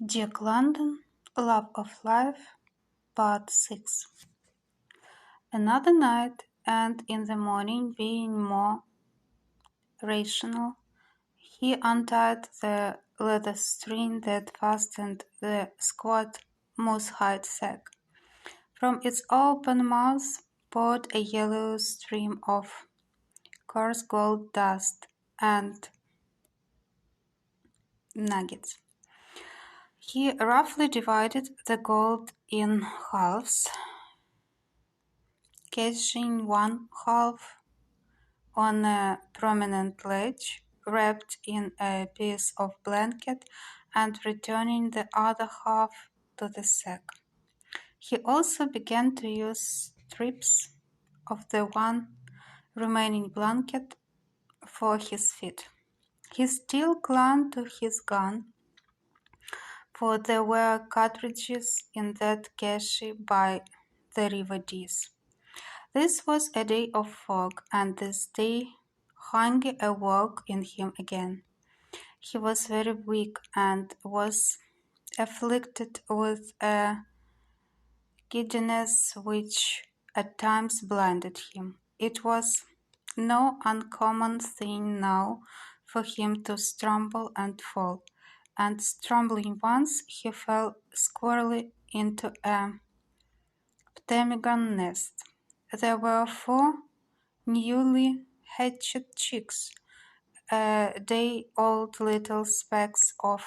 Jack London, Love of Life, Part 6. Another night, and in the morning, being more rational, he untied the leather string that fastened the squat moose-hide sack. From its open mouth poured a yellow stream of coarse gold dust and nuggets. He roughly divided the gold in halves, catching one half on a prominent ledge, wrapped in a piece of blanket, and returning the other half to the sack. He also began to use strips of the one remaining blanket for his feet. He still clung to his gun, for there were cartridges in that cache by the River Dees. This was a day of fog, and this day hunger awoke in him again. He was very weak and was afflicted with a giddiness which at times blinded him. It was no uncommon thing now for him to stumble and fall, and stumbling once, he fell squarely into a ptarmigan nest. There were 4 newly hatched chicks, a day-old little specks of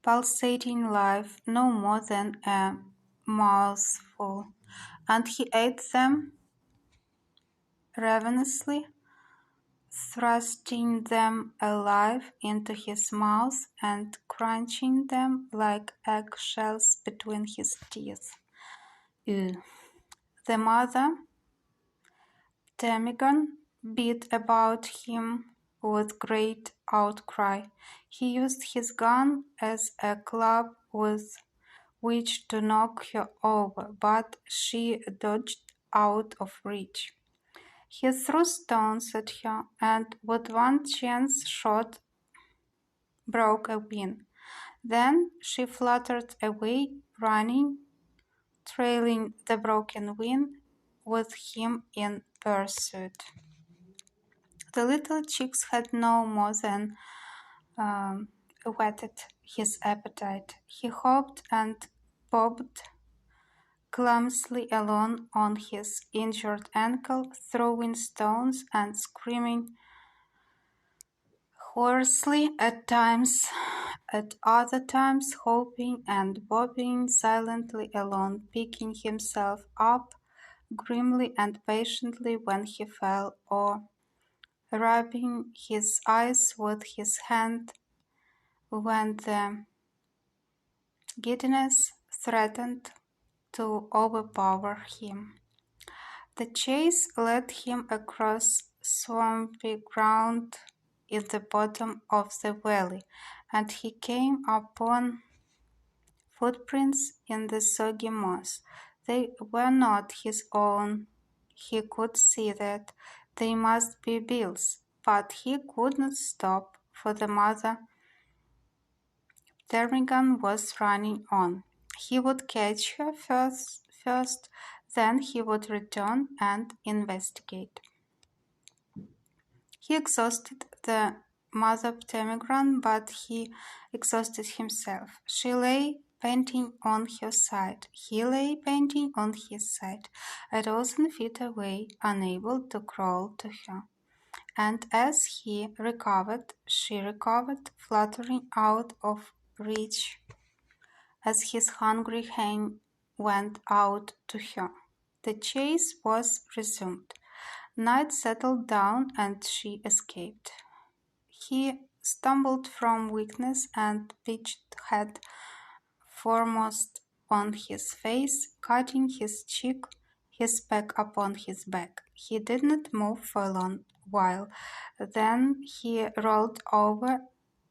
pulsating life, no more than a mouthful, and he ate them ravenously, thrusting them alive into his mouth and crunching them like egg-shells between his teeth. Ew. The mother ptarmigan beat about him with great outcry. He used his gun as a club with which to knock her over, but she dodged out of reach. He threw stones at her, and with one chance shot broke a wing. Then she fluttered away, running, trailing the broken wing with him in pursuit. The little chicks had no more than whetted his appetite. He hopped and bobbed clumsily along on his injured ankle, throwing stones and screaming hoarsely at times, at other times hopping and bobbing silently along, picking himself up grimly and patiently when he fell, or rubbing his eyes with his hand when the giddiness threatened to overpower him. The chase led him across swampy ground in the bottom of the valley, and he came upon footprints in the soggy moss. They were not his own. He could see that. They must be Bill's, but he could not stop, for the mother ptarmigan was running on. He would catch her first, then he would return and investigate. He exhausted the mother ptarmigan, but he exhausted himself. She lay panting on her side. He lay panting on his side, a dozen feet away, unable to crawl to her. And as he recovered, she recovered, fluttering out of reach as his hungry hand went out to her. The chase was resumed. Night settled down and she escaped. He stumbled from weakness and pitched head foremost on his face, cutting his cheek, his pack upon his back. He did not move for a long while. Then he rolled over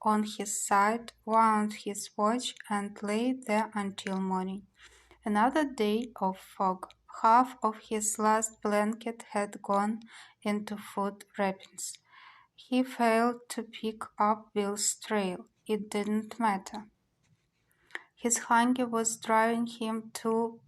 on his side, wound his watch, and lay there until morning. Another day of fog. Half of his last blanket had gone into food wrappings. He failed to pick up Bill's trail. It didn't matter. His hunger was driving him too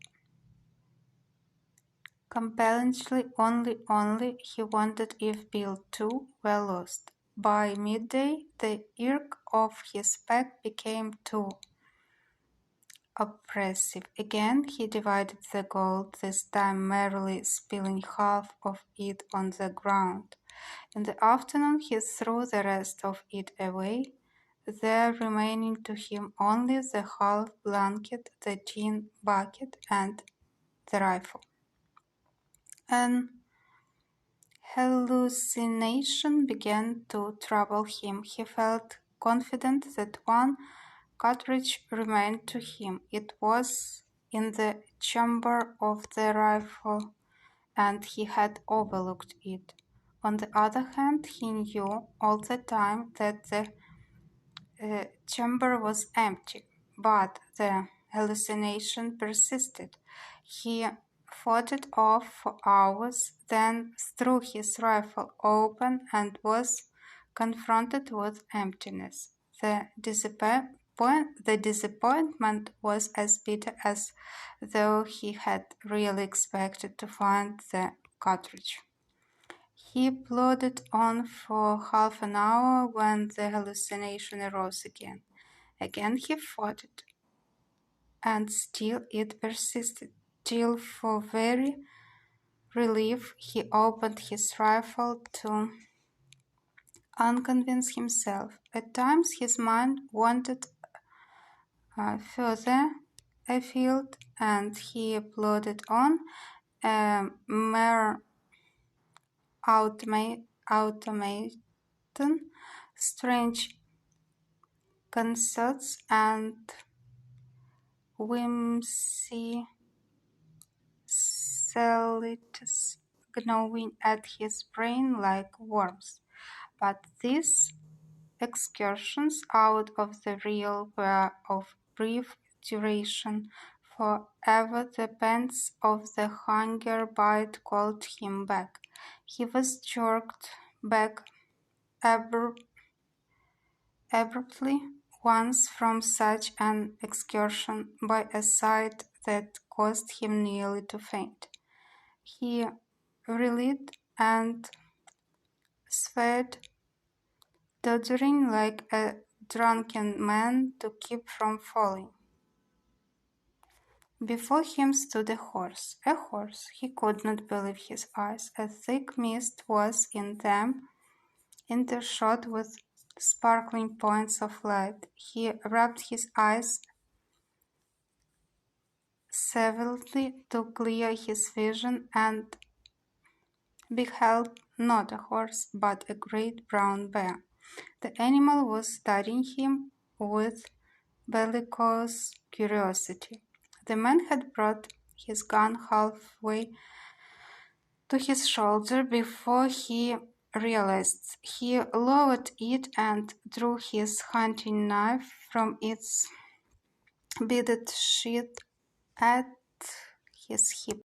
compellingly. Only he wondered if Bill too were lost. By midday, the irk of his pack became too oppressive. Again he divided the gold, this time merely spilling half of it on the ground. In the afternoon he threw the rest of it away, there remaining to him only the half blanket, the tin bucket, and the rifle. An hallucination began to trouble him. He felt confident that one cartridge remained to him. It was in the chamber of the rifle, and he had overlooked it. On the other hand, he knew all the time that the chamber was empty, but the hallucination persisted. He fought it off for hours, then threw his rifle open and was confronted with emptiness. The disappointment was as bitter as though he had really expected to find the cartridge. He plodded on for half an hour when the hallucination arose again. Again he fought it, and still it persisted, till for very relief he opened his rifle to unconvince himself. At times his mind wandered further afield, and he plodded on, a mere automaton. Strange concerts and whimsy cellities gnawing at his brain like worms. But these excursions out of the real were of brief duration. Forever the pangs of the hunger bite called him back. He was jerked back abruptly once from such an excursion by a sight that caused him nearly to faint. He reeled and swayed, tottering like a drunken man to keep from falling. Before him stood a horse. A horse. He could not believe his eyes. A thick mist was in them, intershot with sparkling points of light. He rubbed his eyes severely to clear his vision and beheld not a horse, but a great brown bear. The animal was studying him with bellicose curiosity. The man had brought his gun halfway to his shoulder before he realized. He lowered it and drew his hunting knife from its beaded sheath at his hip.